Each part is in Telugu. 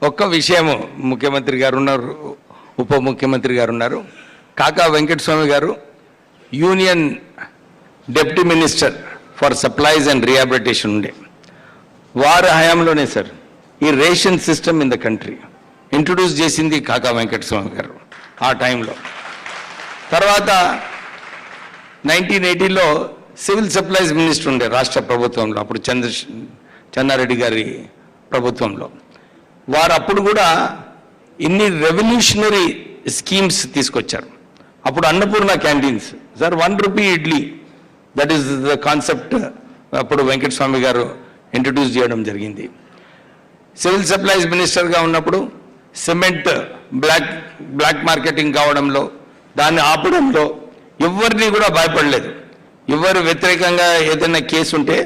ఒక్క విషయము ముఖ్యమంత్రి గారు ఉన్నారు, ఉప ముఖ్యమంత్రి గారు ఉన్నారు, కాకా వెంకటస్వామి గారు union deputy minister for supplies and rehabilitation ఉండే వారి హయాంలోనే సార్ ఈ ration system in the country introduce చేసింది కాకా వెంకటస్వామి గారు ఆ టైంలో. తర్వాత 1980లో సివిల్ సప్లైస్ మినిస్టర్ ఉండే రాష్ట్ర ప్రభుత్వంలో, అప్పుడు చెన్నారెడ్డి గారి ప్రభుత్వంలో. వారు అప్పుడు కూడా ఇన్ని రెవల్యూషనరీ స్కీమ్స్ తీసుకొచ్చారు. అప్పుడు Annapurna canteens sir, 1 rupee idli, that is the concept అప్పుడు వెంకటస్వామి గారు ఇంట్రడ్యూస్ చేయడం జరిగింది. సివిల్ సప్లైస్ మినిస్టర్గా ఉన్నప్పుడు సిమెంట్ బ్లాక్ మార్కెటింగ్ కావడంలో, దాన్ని ఆపడంలో ఎవరిని కూడా భయపడలేదు. ఎవరు వ్యతిరేకంగా ఏదైనా కేసు ఉంటే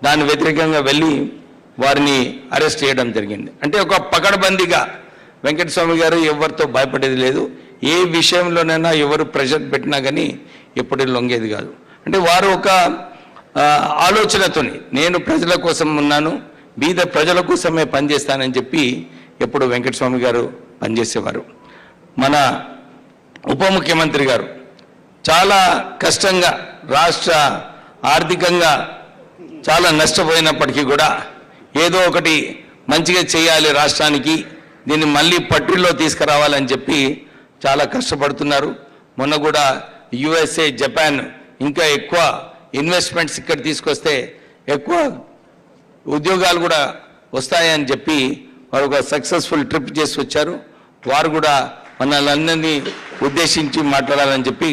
దాని వ్యతిరేకంగా వెళ్ళి వారిని అరెస్ట్ చేయడం జరిగింది. అంటే ఒక పకడ్బందీగా వెంకటస్వామి గారు ఎవరితో భయపడేది లేదు. ఏ విషయంలోనైనా ఎవరు ప్రెషర్ పెట్టినా కానీ ఎప్పుడు లొంగేది కాదు. అంటే వారు ఒక ఆలోచనతోని నేను ప్రజల కోసం ఉన్నాను, బీద ప్రజల కోసమే పనిచేస్తానని చెప్పి ఎప్పుడు వెంకటస్వామి గారు పనిచేసేవారు. మన ఉప ముఖ్యమంత్రి గారు చాలా కష్టంగా రాష్ట్ర ఆర్థికంగా చాలా నష్టపోయినప్పటికీ కూడా ఏదో ఒకటి మంచిగా చేయాలి రాష్ట్రానికి, దీన్ని మళ్ళీ పట్టిలో తీసుకురావాలని చెప్పి చాలా కష్టపడుతున్నారు. మొన్న కూడా USA, జపాన్ ఇంకా ఎక్కువ ఇన్వెస్ట్మెంట్స్ ఇక్కడ తీసుకొస్తే ఎక్కువ ఉద్యోగాలు కూడా వస్తాయని చెప్పి వారు ఒక సక్సెస్ఫుల్ ట్రిప్ చేసి వచ్చారు. వారు కూడా మనల్ని ఉద్దేశించి మాట్లాడాలని చెప్పి